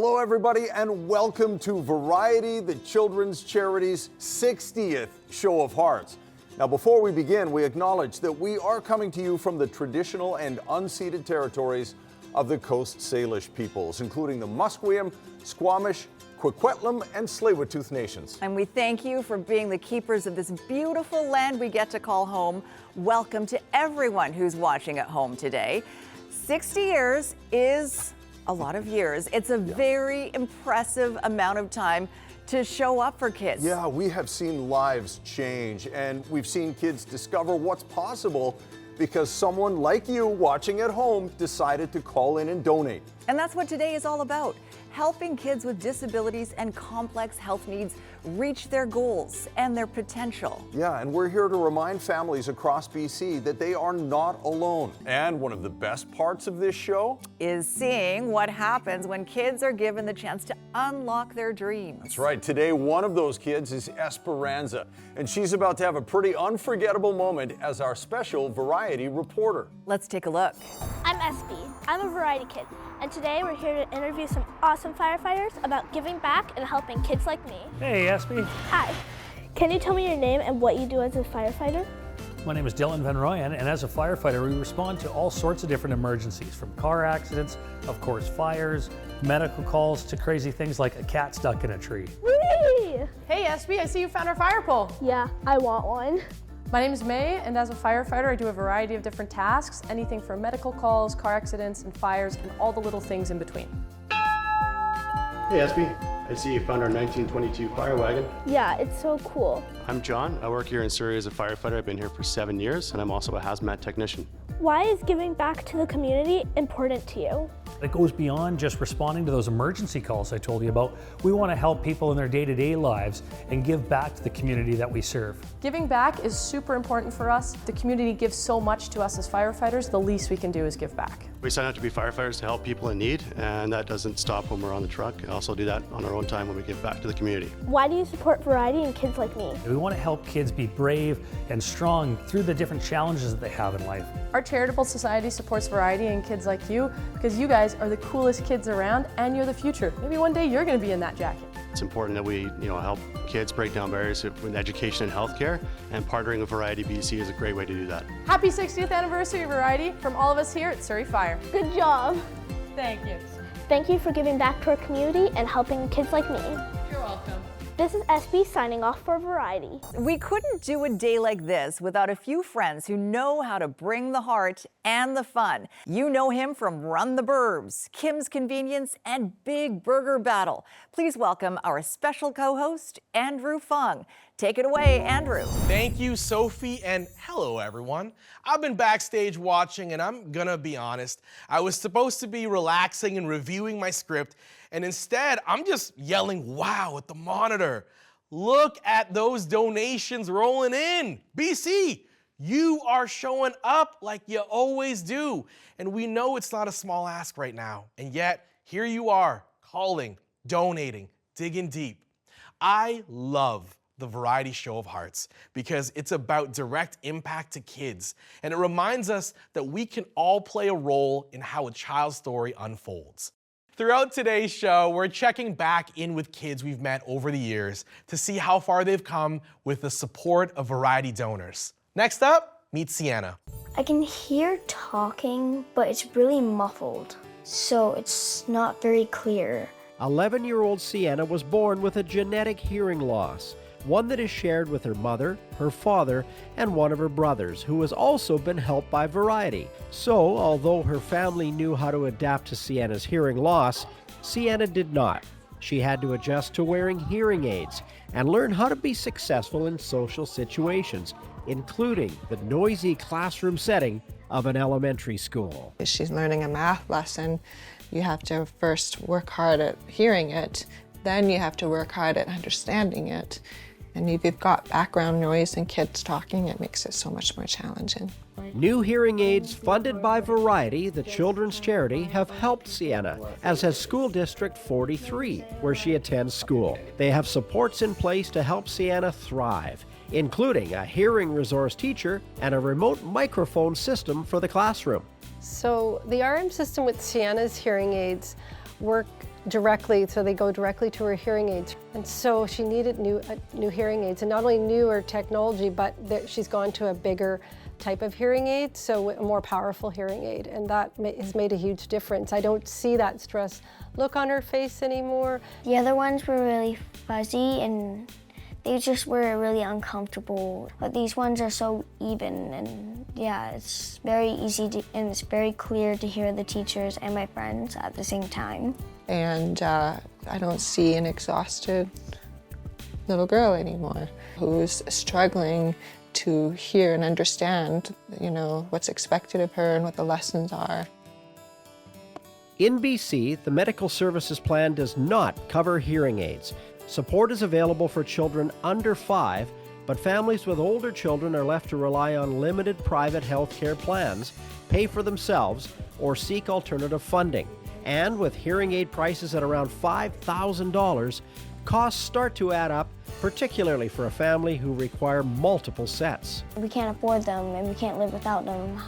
Hello everybody and welcome to Variety, the children's charity's 60th Show of Hearts. Now before we begin, we acknowledge that we are coming to you from the traditional and unceded territories of the Coast Salish peoples, including the Musqueam, Squamish, Coquitlam, and Tsleil-Waututh nations. And we thank you for being the keepers of this beautiful land we get to call home. Welcome to everyone who's watching at home today. 60 years is a lot of years. It's a very impressive amount of time to show up for kids. Yeah, we have seen lives change and we've seen kids discover what's possible because someone like you watching at home decided to call in and donate. And that's what today is all about. Helping kids with disabilities and complex health needs reach their goals and their potential. Yeah, and we're here to remind families across BC that they are not alone. And one of the best parts of this show is seeing what happens when kids are given the chance to unlock their dreams. That's right. Today, one of those kids is Esperanza, and she's about to have a pretty unforgettable moment as our special Variety reporter. Let's take a look. I'm SB. I'm a Variety kid, and today we're here to interview some awesome firefighters about giving back and helping kids like me. Hey, SB. Hi. Can you tell me your name and what you do as a firefighter? My name is Dylan Van Royen, and as a firefighter, we respond to all sorts of different emergencies, from car accidents, of course, fires, medical calls, to crazy things like a cat stuck in a tree. Whee! Hey SB, I see you found our fire pole. Yeah, I want one. My name is May, and as a firefighter, I do a variety of different tasks, anything from medical calls, car accidents, and fires, and all the little things in between. Hey SB, I see you found our 1922 fire wagon. Yeah, it's so cool. I'm John. I work here in Surrey as a firefighter. I've been here for 7 years, and I'm also a hazmat technician. Why is giving back to the community important to you? It goes beyond just responding to those emergency calls I told you about. We want to help people in their day-to-day lives and give back to the community that we serve. Giving back is super important for us. The community gives so much to us as firefighters, the least we can do is give back. We sign up to be firefighters to help people in need, and that doesn't stop when we're on the truck. We also do that on our own time when we give back to the community. Why do you support Variety and kids like me? We want to help kids be brave and strong through the different challenges that they have in life. Our charitable society supports Variety and kids like you because you guys are the coolest kids around and you're the future. Maybe one day you're going to be in that jacket. It's important that we help kids break down barriers in education and healthcare, and partnering with Variety BC is a great way to do that. Happy 60th anniversary, Variety, from all of us here at Surrey Fire. Good job. Thank you. Thank you for giving back to our community and helping kids like me. You're welcome. This is SB signing off for Variety. We couldn't do a day like this without a few friends who know how to bring the heart and the fun. You know him from Run the Burbs, Kim's Convenience, and Big Burger Battle. Please welcome our special co-host, Andrew Fung. Take it away, Andrew. Thank you, Sophie, and hello, everyone. I've been backstage watching, and I'm gonna be honest, I was supposed to be relaxing and reviewing my script, and instead, I'm just yelling wow at the monitor. Look at those donations rolling in. BC, you are showing up like you always do, and we know it's not a small ask right now, and yet, here you are, calling, donating, digging deep. I love the Variety Show of Hearts because it's about direct impact to kids, and it reminds us that we can all play a role in how a child's story unfolds. Throughout today's show, we're checking back in with kids we've met over the years to see how far they've come with the support of Variety donors. Next up, meet Sienna. I can hear talking, but it's really muffled, so it's not very clear. 11-year-old Sienna was born with a genetic hearing loss, one that is shared with her mother, her father, and one of her brothers, who has also been helped by Variety. So, although her family knew how to adapt to Sienna's hearing loss, Sienna did not. She had to adjust to wearing hearing aids and learn how to be successful in social situations, including the noisy classroom setting of an elementary school. She's learning a math lesson. You have to first work hard at hearing it, then you have to work hard at understanding it. And if you've got background noise and kids talking, it makes it so much more challenging. New hearing aids funded by Variety, the children's charity, have helped Sienna, as has School District 43, where she attends school. They have supports in place to help Sienna thrive, including a hearing resource teacher and a remote microphone system for the classroom. So the RM system with Sienna's hearing aids work directly, so they go directly to her hearing aids. And so she needed new hearing aids, and not only newer technology, but she's gone to a bigger type of hearing aid, so a more powerful hearing aid, and that has made a huge difference. I don't see that stress look on her face anymore. The other ones were really fuzzy and they just were really uncomfortable, but these ones are so even, and yeah, it's very easy and it's very clear to hear the teachers and my friends at the same time. And I don't see an exhausted little girl anymore who's struggling to hear and understand, what's expected of her and what the lessons are. In BC, the Medical Services Plan does not cover hearing aids. Support is available for children under 5, but families with older children are left to rely on limited private health care plans, pay for themselves, or seek alternative funding. And with hearing aid prices at around $5,000, costs start to add up, particularly for a family who require multiple sets. We can't afford them and we can't live without them.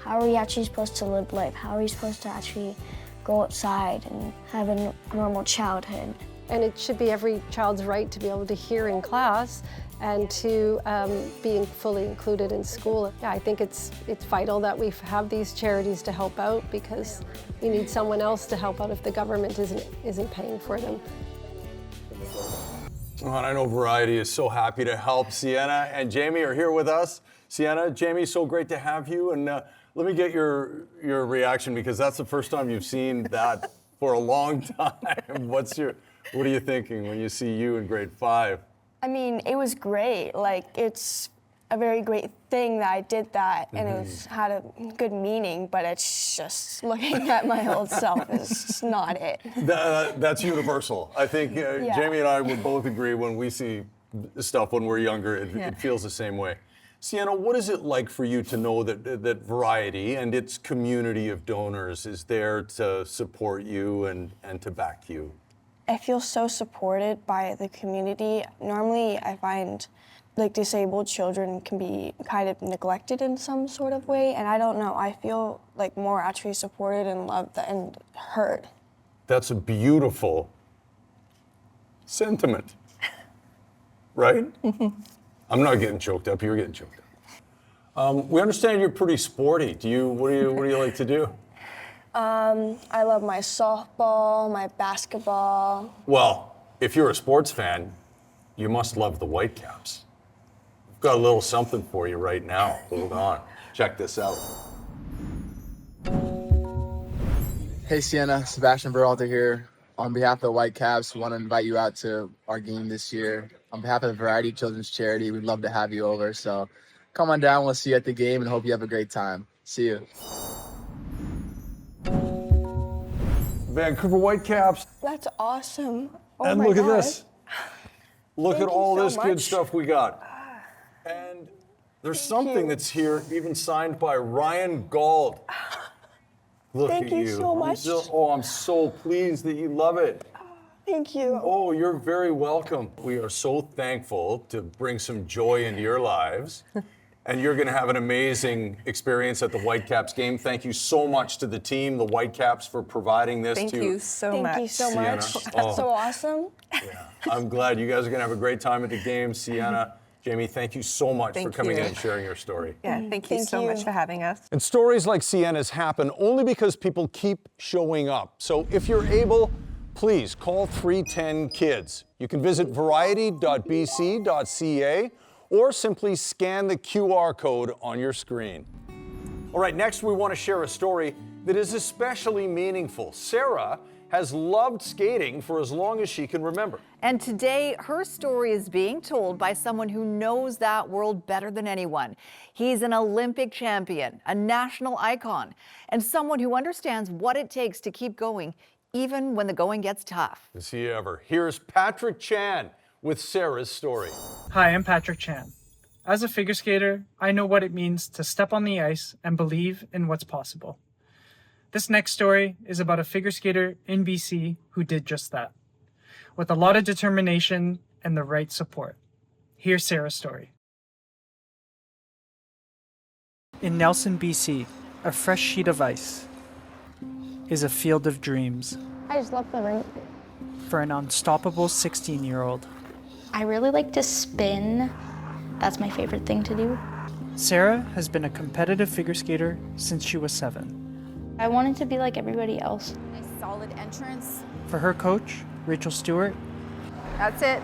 How are we actually supposed to live life? How are we supposed to actually go outside and have a normal childhood? And it should be every child's right to be able to hear in class and to be fully included in school. Yeah, I think it's vital that we have these charities to help out, because we need someone else to help out if the government isn't paying for them. Well, and I know Variety is so happy to help. Sienna and Jamie are here with us. Sienna, Jamie, so great to have you. And let me get your reaction, because that's the first time you've seen that for a long time. What are you thinking when you see you in grade 5? I mean, it was great. Like, it's a very great thing that I did that, and it had a good meaning, but it's just looking at my old self is just not it. That's universal. I think Jamie and I would both agree when we see stuff when we're younger, it feels the same way. Sienna, what is it like for you to know that Variety and its community of donors is there to support you and to back you? I feel so supported by the community. Normally, I find like disabled children can be kind of neglected in some sort of way, and I don't know, I feel like more actually supported and loved and heard. That's a beautiful sentiment, right? I'm not getting choked up, you're getting choked up. We understand you're pretty sporty. What do you like to do? I love my softball, my basketball. Well, if you're a sports fan, you must love the Whitecaps. We've got a little something for you right now. Hold on. Check this out. Hey Sienna, Sebastian Berhalter here. On behalf of the Whitecaps, we want to invite you out to our game this year. On behalf of the Variety Children's Charity, we'd love to have you over. So come on down, we'll see you at the game, and hope you have a great time. See you. Vancouver Whitecaps. That's awesome. Oh And my look God. at this. Look Thank at you all so this good much. stuff we got. And there's something that's here, even signed by Ryan Gauld. Look Thank at you you. so much. I'm so pleased that you love it. Thank you. Oh, you're very welcome. We are so thankful to bring some joy into your lives. And you're going to have an amazing experience at the Whitecaps game. Thank you so much to the team, the Whitecaps, for providing this Thank to you so much. Thank you so Sienna. much. Oh. That's so awesome. I'm glad you guys are going to have a great time at the game. Sienna, Jamie, thank you so much for coming in and sharing your story. Yeah, thank you so much for having us. And stories like Sienna's happen only because people keep showing up. So if you're able, please call 310-KIDS. You can visit variety.bc.ca or simply scan the QR code on your screen. All right, next we want to share a story that is especially meaningful. Sarah has loved skating for as long as she can remember. And today, her story is being told by someone who knows that world better than anyone. He's an Olympic champion, a national icon, and someone who understands what it takes to keep going, even when the going gets tough. Is he ever? Here's Patrick Chan with Sarah's story. Hi, I'm Patrick Chan. As a figure skater, I know what it means to step on the ice and believe in what's possible. This next story is about a figure skater in BC who did just that, with a lot of determination and the right support. Here's Sarah's story. In Nelson, BC, a fresh sheet of ice is a field of dreams. I just love the rink. For an unstoppable 16-year-old. I really like to spin. That's my favorite thing to do. Sarah has been a competitive figure skater since she was 7. I wanted to be like everybody else. Nice solid entrance. For her coach, Rachel Stewart, That's it.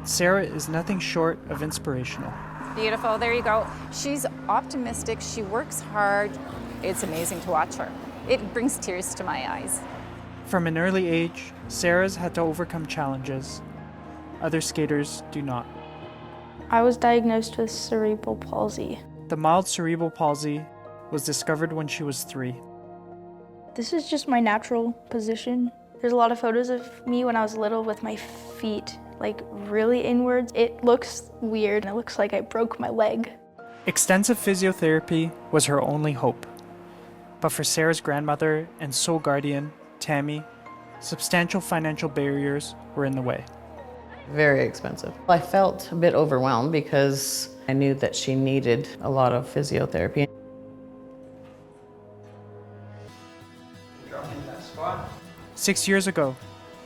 Sarah is nothing short of inspirational. Beautiful, there you go. She's optimistic, she works hard. It's amazing to watch her. It brings tears to my eyes. From an early age, Sarah's had to overcome challenges. Other skaters do not. I was diagnosed with cerebral palsy. The mild cerebral palsy was discovered when she was 3. This is just my natural position. There's a lot of photos of me when I was little with my feet like really inwards. It looks weird and it looks like I broke my leg. Extensive physiotherapy was her only hope. But for Sarah's grandmother and sole guardian, Tammy, substantial financial barriers were in the way. Very expensive. I felt a bit overwhelmed because I knew that she needed a lot of physiotherapy. 6 years ago,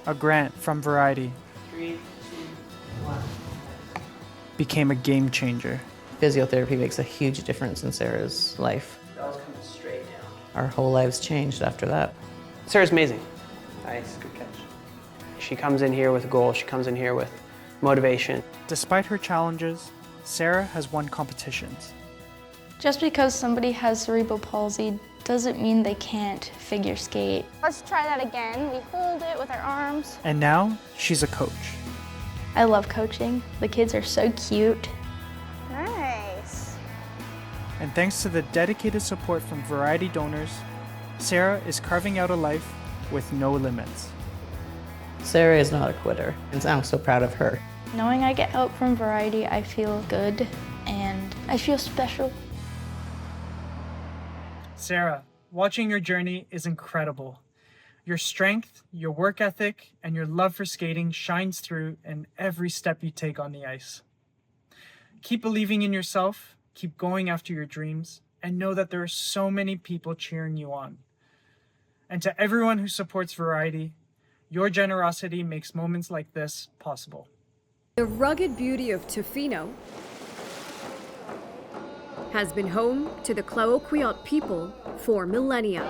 a grant from Variety 3, 2, 1. became a game changer. Physiotherapy makes a huge difference in Sarah's life. That was coming straight down. Our whole lives changed after that. Sarah's amazing. Nice, good catch. She comes in here with a goal. She comes in here with motivation. Despite her challenges, Sarah has won competitions. Just because somebody has cerebral palsy doesn't mean they can't figure skate. Let's try that again. We hold it with our arms. And now she's a coach. I love coaching. The kids are so cute. Nice. And thanks to the dedicated support from Variety donors, Sarah is carving out a life with no limits. Sarah is not a quitter, and I'm so proud of her. Knowing I get help from Variety, I feel good and I feel special. Sarah, watching your journey is incredible. Your strength, your work ethic, and your love for skating shines through in every step you take on the ice. Keep believing in yourself, keep going after your dreams, and know that there are so many people cheering you on. And to everyone who supports Variety, your generosity makes moments like this possible. The rugged beauty of Tofino has been home to the Clayoquot people for millennia.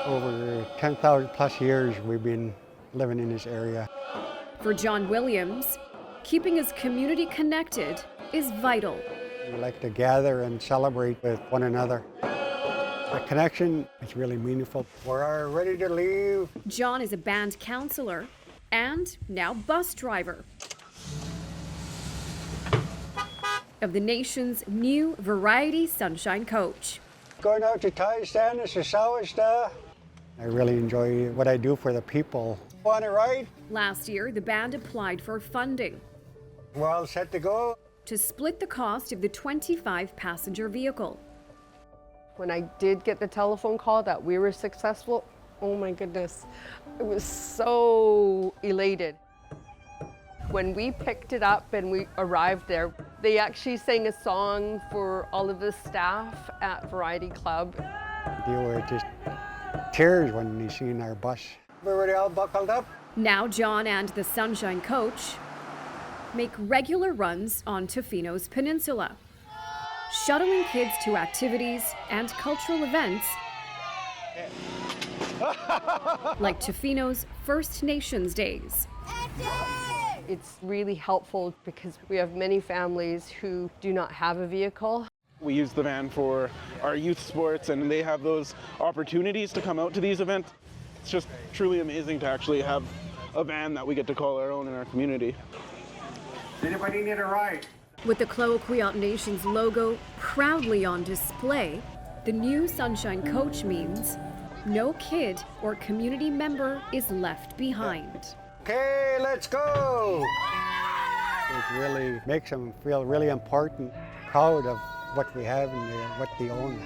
Over 10,000 plus years we've been living in this area. For John Williams, keeping his community connected is vital. We like to gather and celebrate with one another. The connection is really meaningful. We're ready to leave. John is a band counselor and now bus driver of the nation's new Variety Sunshine Coach. Going out to Taistan, this is Sawasta. I really enjoy what I do for the people. Want it right? Last year, the band applied for funding. We're all set to go. To split the cost of the 25-passenger vehicle. When I did get the telephone call that we were successful, oh my goodness, I was so elated. When we picked it up and we arrived there, they actually sang a song for all of the staff at Variety Club. You were just tears when you seen our bus. We were all buckled up. Now John and the Sunshine Coach make regular runs on Tofino's peninsula, shuttling kids to activities and cultural events like Tofino's First Nations Days. It's really helpful because we have many families who do not have a vehicle. We use the van for our youth sports and they have those opportunities to come out to these events. It's just truly amazing to actually have a van that we get to call our own in our community. Anybody need a ride? With the Clayoquot Nation's logo proudly on display, the new Sunshine Coach means no kid or community member is left behind. Okay, let's go! It really makes them feel really important, proud of what we have and what they own.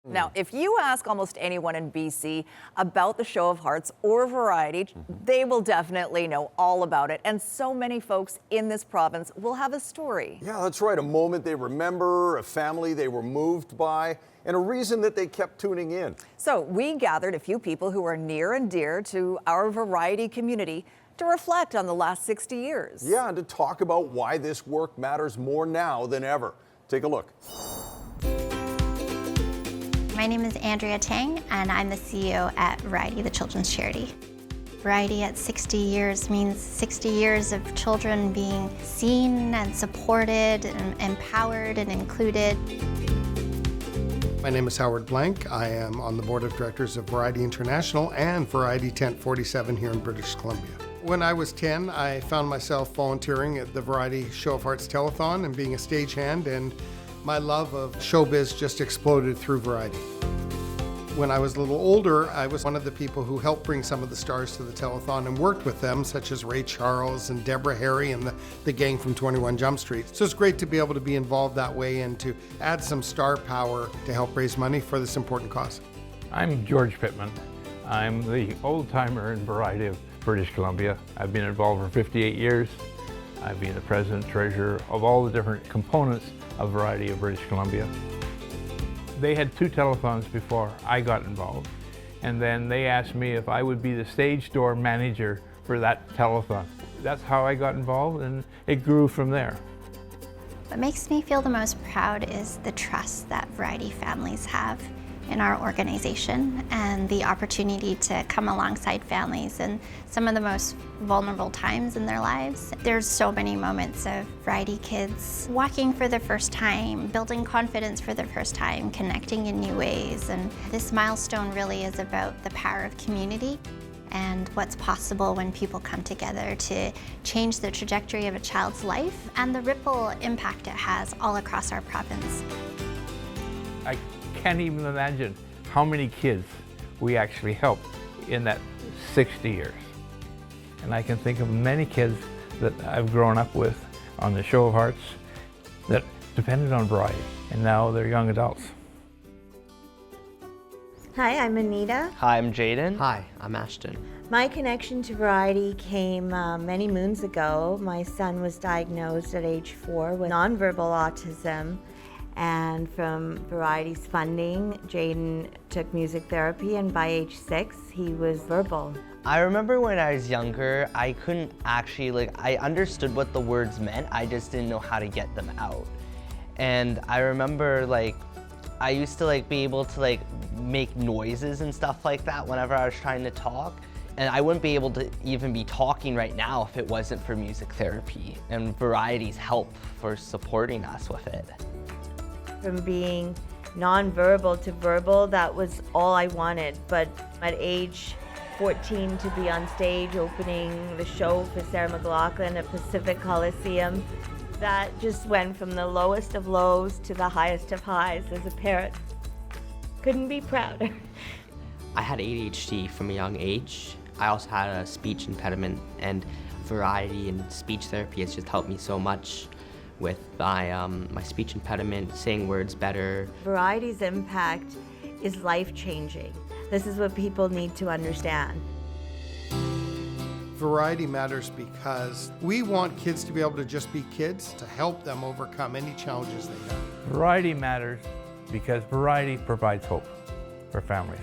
Now, if you ask almost anyone in BC about the Show of Hearts or Variety, they will definitely know all about it. And so many folks in this province will have a story. Yeah, that's right. A moment they remember, a family they were moved by, and a reason that they kept tuning in. So we gathered a few people who are near and dear to our Variety community to reflect on the last 60 years. Yeah, and to talk about why this work matters more now than ever. Take a look. My name is Andrea Tang, and I'm the CEO at Variety, the children's charity. Variety at 60 years means 60 years of children being seen and supported and empowered and included. My name is Howard Blank. I am on the board of directors of Variety International and Variety Tent 47 here in British Columbia. When I was 10, I found myself volunteering at the Variety Show of Hearts telethon and being a stagehand, and my love of showbiz just exploded through Variety. When I was a little older, I was one of the people who helped bring some of the stars to the telethon and worked with them, such as Ray Charles and Deborah Harry and the gang from 21 Jump Street. So it's great to be able to be involved that way and to add some star power to help raise money for this important cause. I'm George Pittman. I'm the old-timer in Variety of British Columbia. I've been involved for 58 years. I've been the president, treasurer of all the different components of Variety of British Columbia. They had 2 telethons before I got involved, and then they asked me if I would be the stage door manager for that telethon. That's how I got involved, and it grew from there. What makes me feel the most proud is the trust that Variety families have in our organization and the opportunity to come alongside families in some of the most vulnerable times in their lives. There's so many moments of Variety kids walking for the first time, building confidence for the first time, connecting in new ways, and this milestone really is about the power of community and what's possible when people come together to change the trajectory of a child's life and the ripple impact it has all across our province. I can't even imagine how many kids we actually helped in that 60 years. And I can think of many kids that I've grown up with on the Show of Hearts that depended on Variety, and now they're young adults. Hi, I'm Anita. Hi, I'm Jaden. Hi, I'm Ashton. My connection to Variety came many moons ago. My son was diagnosed at age 4 with nonverbal autism. And from Variety's funding, Jaden took music therapy, and by age 6, he was verbal. I remember when I was younger, I couldn't actually, I understood what the words meant, I just didn't know how to get them out. And I remember, I used to, be able to, make noises and stuff like that whenever I was trying to talk. And I wouldn't be able to even be talking right now if it wasn't for music therapy and Variety's help for supporting us with it. From being nonverbal to verbal, that was all I wanted. But at age 14, to be on stage opening the show for Sarah McLachlan at Pacific Coliseum, that just went from the lowest of lows to the highest of highs as a parent. Couldn't be prouder. I had ADHD from a young age. I also had a speech impediment, and Variety and speech therapy has just helped me so much with my speech impediment, saying words better. Variety's impact is life-changing. This is what people need to understand. Variety matters because we want kids to be able to just be kids, to help them overcome any challenges they have. Variety matters because Variety provides hope for families.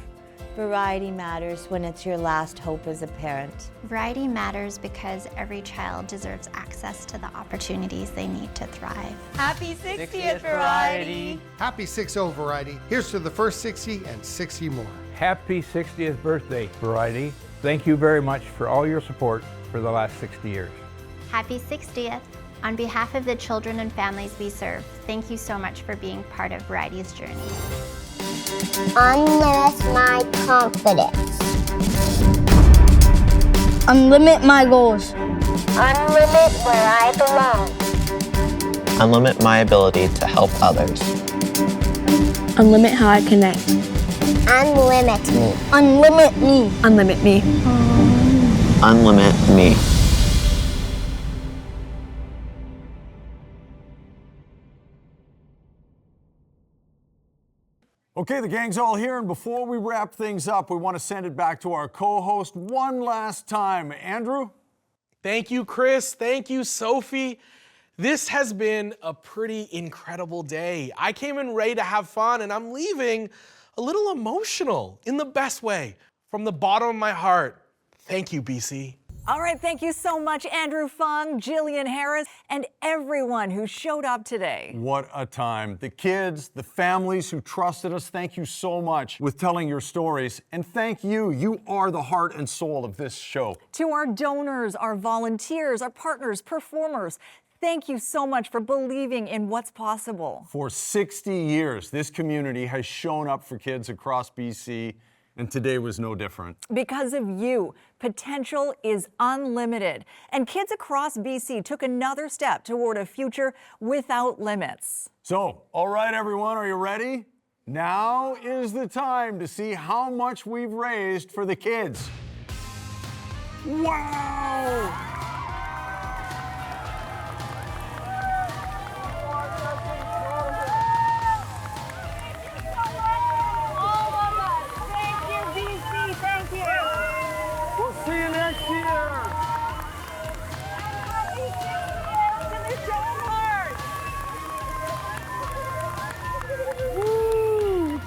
Variety matters when it's your last hope as a parent. Variety matters because every child deserves access to the opportunities they need to thrive. Happy 60th, Variety! Happy 60 Variety. Here's to the first 60 and 60 more. Happy 60th birthday, Variety. Thank you very much for all your support for the last 60 years. Happy 60th. On behalf of the children and families we serve, thank you so much for being part of Variety's journey. Unlimit my confidence. Unlimit my goals. Unlimit where I belong. Unlimit my ability to help others. Unlimit how I connect. Unlimit me. Unlimit me. Unlimit me. Unlimit me. Okay, the gang's all here, and before we wrap things up, we want to send it back to our co-host one last time. Andrew? Thank you, Chris. Thank you, Sophie. This has been a pretty incredible day. I came in ready to have fun, and I'm leaving a little emotional in the best way. From the bottom of my heart, thank you, BC. All right, thank you so much, Andrew Fung, Jillian Harris, and everyone who showed up today. What a time. The kids, the families who trusted us, thank you so much with telling your stories. And thank you. You are the heart and soul of this show. To our donors, our volunteers, our partners, performers, thank you so much for believing in what's possible. For 60 years, this community has shown up for kids across BC, and today was no different. Because of you, potential is unlimited. And kids across BC took another step toward a future without limits. So, all right, everyone, are you ready? Now is the time to see how much we've raised for the kids. Wow! See you next year. Woo!